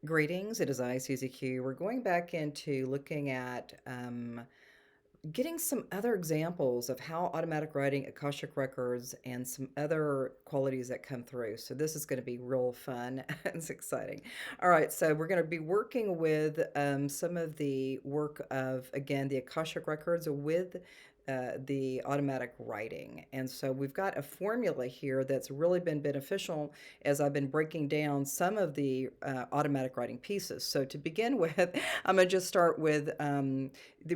Greetings, it is I, Susie Q. We're going back into looking at getting some other examples of how automatic writing, Akashic records, and some other qualities that come through. So this is going to be real fun. It's exciting. All right, so we're going to be working with some of the work of, again, the Akashic records with the automatic writing. And so we've got a formula here that's really been beneficial as I've been breaking down some of the automatic writing pieces. So to begin with, I'm going to just start with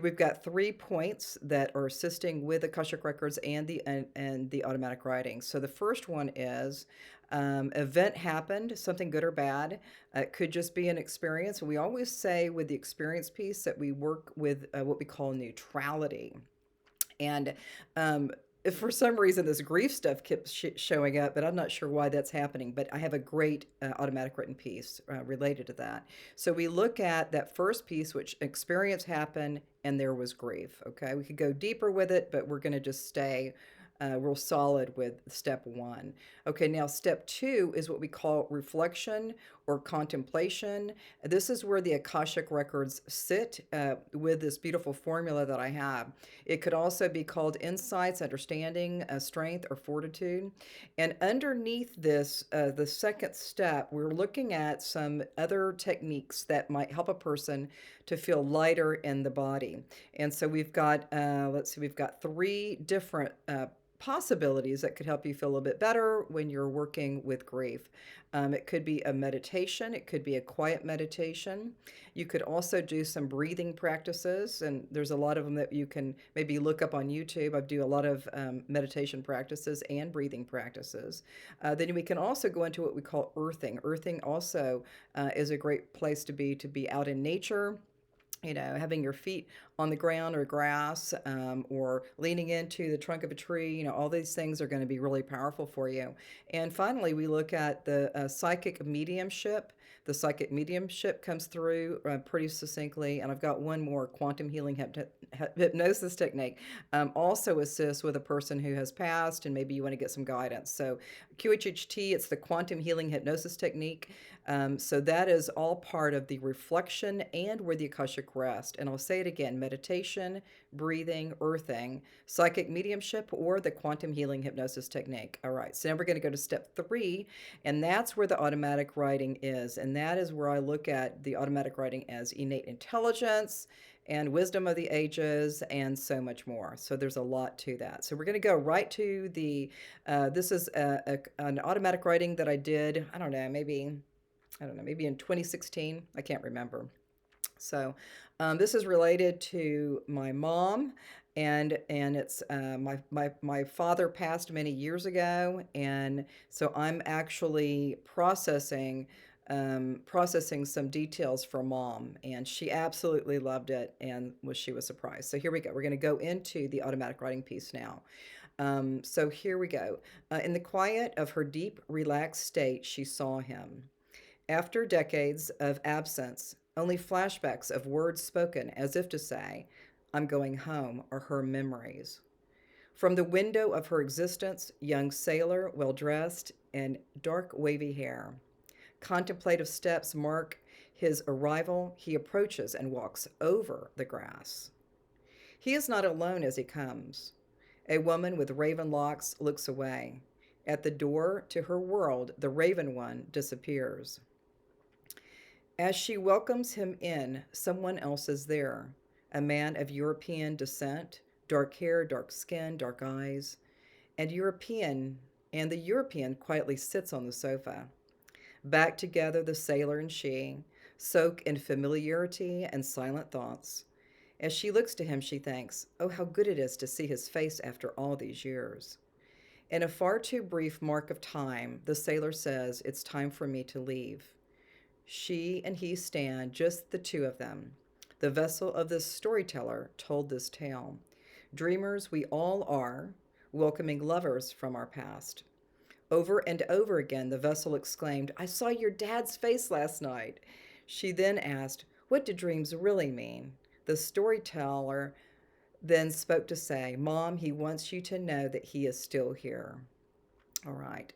we've got 3 points that are assisting with Akashic records and the automatic writing. So the first one is event happened, something good or bad. It could just be an experience. We always say with the experience piece that we work with what we call neutrality. And if for some reason this grief stuff keeps showing up, but I'm not sure why that's happening. But I have a great automatic written piece related to that. So we look at that first piece, which experience happened and there was grief. Okay, we could go deeper with it, but we're going to just stay real solid with step one. Okay, now step two is what we call reflection or contemplation. This is where the Akashic records sit with this beautiful formula that I have. It could also be called insights, understanding, strength, or fortitude. And underneath this, the second step, we're looking at some other techniques that might help a person to feel lighter in the body. And so we've got, let's see, we've got 3 different possibilities that could help you feel a little bit better when you're working with grief. It could be a meditation, it could be a quiet meditation. You could also do some breathing practices, and there's a lot of them that you can maybe look up on YouTube. I do a lot of meditation practices and breathing practices. Then we can also go into what we call earthing. Earthing also is a great place to be out in nature, having your feet on the ground or grass, or leaning into the trunk of a tree. All these things are going to be really powerful for you. And finally, we look at the psychic mediumship. The psychic mediumship comes through pretty succinctly. And I've got one more quantum healing hypnosis technique. Also assists with a person who has passed and maybe you want to get some guidance. So QHHT, it's the quantum healing hypnosis technique. So that is all part of the reflection and where the Akashic rest. And I'll say it again: meditation, breathing, earthing, psychic mediumship, or the quantum healing hypnosis technique. All right, so now we're going to go to step 3, and that's where the automatic writing is. And that is where I look at the automatic writing as innate intelligence and wisdom of the ages and so much more. So there's a lot to that. So we're going to go right to this is an automatic writing that I did, maybe in 2016. I can't remember. So this is related to my mom, and it's my father passed many years ago, and so I'm actually processing some details for mom, and she absolutely loved it and she was surprised. So here we go. We're going to go into the automatic writing piece now. So here we go. In the quiet of her deep, relaxed state, she saw him. After decades of absence, only flashbacks of words spoken as if to say, I'm going home, are her memories. From the window of her existence, young sailor, well dressed, and dark wavy hair. Contemplative steps mark his arrival. He approaches and walks over the grass. He is not alone as he comes. A woman with raven locks looks away. At the door to her world, the raven one disappears. As she welcomes him in, someone else is there. A man of European descent, dark hair, dark skin, dark eyes, and the European quietly sits on the sofa. Back together, the sailor and she soak in familiarity and silent thoughts. As she looks to him, she thinks, oh, how good it is to see his face after all these years. In a far too brief mark of time, the sailor says, it's time for me to leave. She and he stand, just the two of them. The vessel of this storyteller told this tale. Dreamers we all are, welcoming lovers from our past. Over and over again, the vessel exclaimed, I saw your dad's face last night. She then asked, what do dreams really mean? The storyteller then spoke to say, Mom, he wants you to know that he is still here. All right.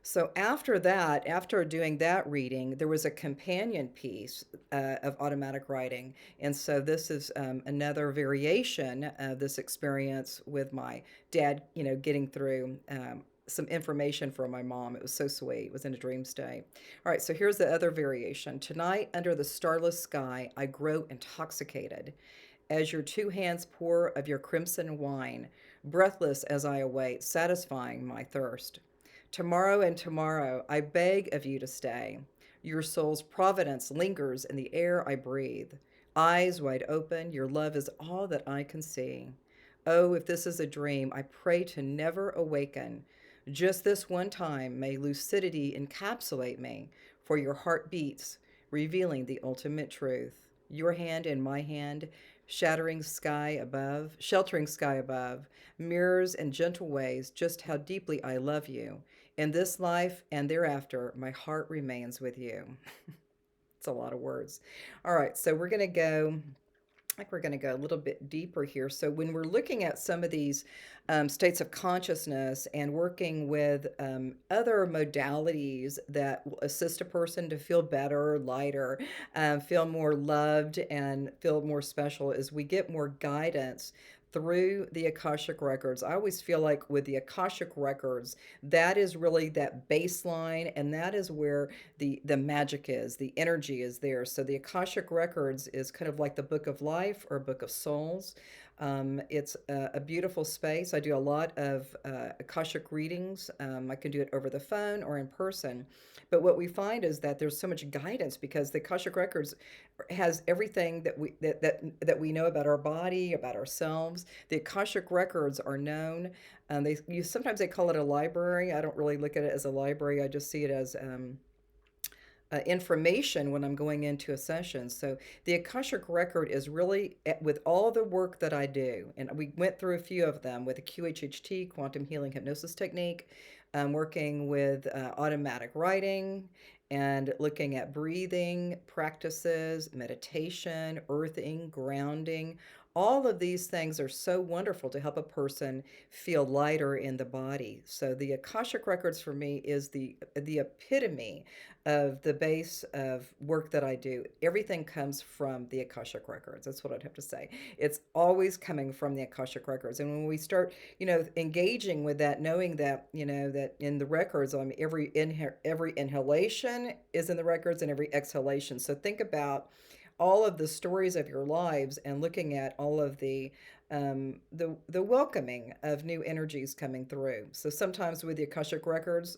So after that, after doing that reading, there was a companion piece of automatic writing, and so this is another variation of this experience with my dad. Getting through some information from my mom. It was so sweet. It was in a dream state. All right, so here's the other variation. Tonight, under the starless sky, I grow intoxicated as your two hands pour of your crimson wine, breathless as I await, satisfying my thirst. Tomorrow and tomorrow, I beg of you to stay. Your soul's providence lingers in the air I breathe. Eyes wide open, your love is all that I can see. Oh, if this is a dream, I pray to never awaken. Just this one time may lucidity encapsulate me, for your heart beats, revealing the ultimate truth. Your hand in my hand, sheltering sky above, mirrors in gentle ways just how deeply I love you. In this life and thereafter, my heart remains with you. It's a lot of words. All right, so we're going to go a little bit deeper here. So, when we're looking at some of these states of consciousness and working with other modalities that will assist a person to feel better, lighter, feel more loved, and feel more special, as we get more guidance through the Akashic records. I always feel like with the Akashic records, that is really that baseline, and that is where the magic is, the energy is there. So the Akashic records is kind of like the book of life or book of souls. It's a beautiful space. I do a lot of Akashic readings. I can do it over the phone or in person. But what we find is that there's so much guidance because the Akashic records has everything that we know about our body, about ourselves. The Akashic records are known. Sometimes they call it a library. I don't really look at it as a library. I just see it as information when I'm going into a session. So the Akashic record is really with all the work that I do, and we went through a few of them with the QHHT, quantum healing hypnosis technique, working with automatic writing, and looking at breathing practices, meditation, earthing, grounding. All of these things are so wonderful to help a person feel lighter in the body. So the Akashic records for me is the epitome of the base of work that I do. Everything comes from the Akashic records. That's what I'd have to say. It's always coming from the Akashic records. And when we start, engaging with that, knowing that, that in the records, every inhalation is in the records and every exhalation. So think about all of the stories of your lives and looking at all of the welcoming of new energies coming through. So sometimes with the Akashic records,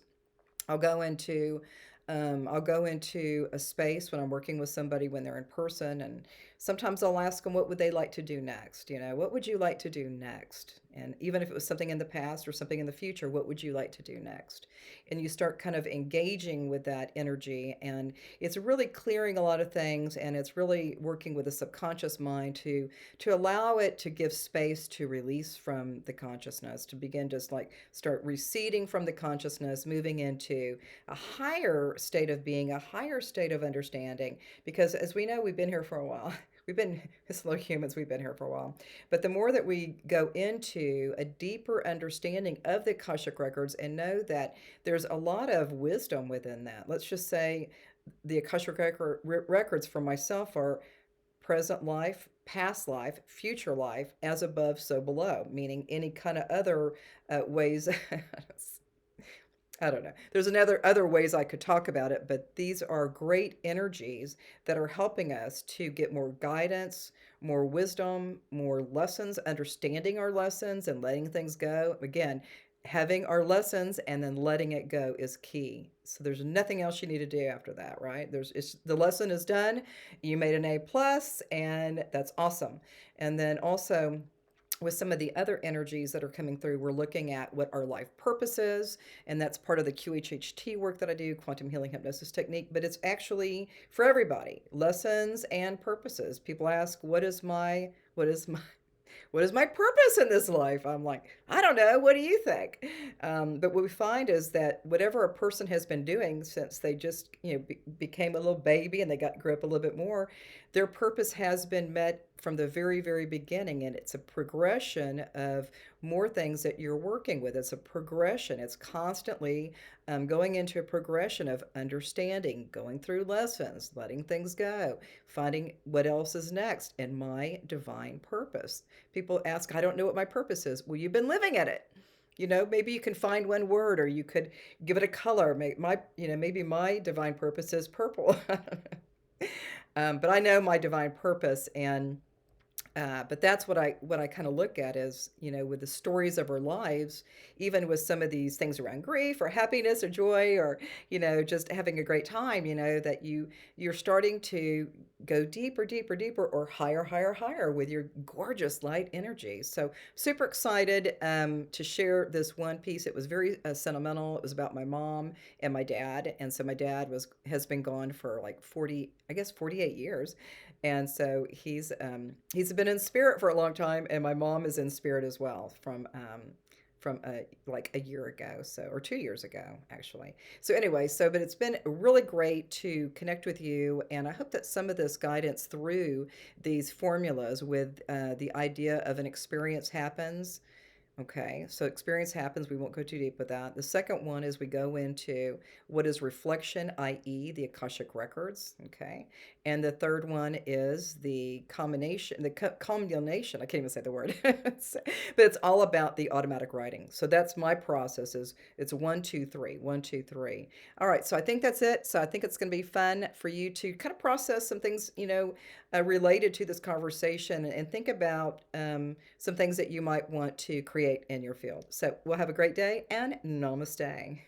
I'll go into I'll go into a space when I'm working with somebody when they're in person, and sometimes I'll ask them what would they like to do next. What would you like to do next? And even if it was something in the past or something in the future, what would you like to do next? And you start kind of engaging with that energy, and it's really clearing a lot of things, and it's really working with the subconscious mind to allow it to give space to release from the consciousness, to begin just like start receding from the consciousness, moving into a higher state of being, a higher state of understanding. Because as we know, we've been here for a while. As little humans, we've been here for a while. But the more that we go into a deeper understanding of the Akashic records and know that there's a lot of wisdom within that. Let's just say the Akashic records for myself are present life, past life, future life, as above, so below, meaning any kind of other ways. I don't know. There's other ways I could talk about it, but these are great energies that are helping us to get more guidance, more wisdom, more lessons, understanding our lessons and letting things go. Again, having our lessons and then letting it go is key. So there's nothing else you need to do after that, right? The lesson is done. You made an A plus, and that's awesome. And then also with some of the other energies that are coming through, we're looking at what our life purpose is, and that's part of the QHHT work that I do, quantum healing hypnosis technique, but it's actually for everybody, lessons and purposes. People ask, what is my purpose in this life? I'm like, I don't know. What do you think? But what we find is that whatever a person has been doing since they just, became a little baby and they grew up a little bit more, their purpose has been met from the very, very beginning, and it's a progression of more things that you're working with. It's a progression. It's constantly going into a progression of understanding, going through lessons, letting things go, finding what else is next, and my divine purpose. People ask, I don't know what my purpose is. Well, you've been living at it. Maybe you can find one word, or you could give it a color. Maybe my divine purpose is purple. But I know my divine purpose, and but that's what I kind of look at is, with the stories of our lives, even with some of these things around grief or happiness or joy or, just having a great time, that you're starting to go deeper, deeper, deeper, or higher, higher, higher with your gorgeous light energy. So super excited to share this one piece. It was very sentimental. It was about my mom and my dad, and so my dad has been gone for like 40, I guess 48 years, and so he's been in spirit for a long time, and my mom is in spirit as well from like a year ago, so, or 2 years ago actually. So anyway, but it's been really great to connect with you, and I hope that some of this guidance through these formulas with the idea of an experience happens. Okay, so experience happens. We won't go too deep with that. The second one is we go into what is reflection, i.e., the Akashic records. Okay, and the third one is the combination, combination. I can't even say the word, but it's all about the automatic writing. So that's my process. Is it's one, two, three, one, two, three. All right, so I think that's it. So I think it's going to be fun for you to kind of process some things, related to this conversation, and think about some things that you might want to create in your field. So we'll have a great day, and namaste.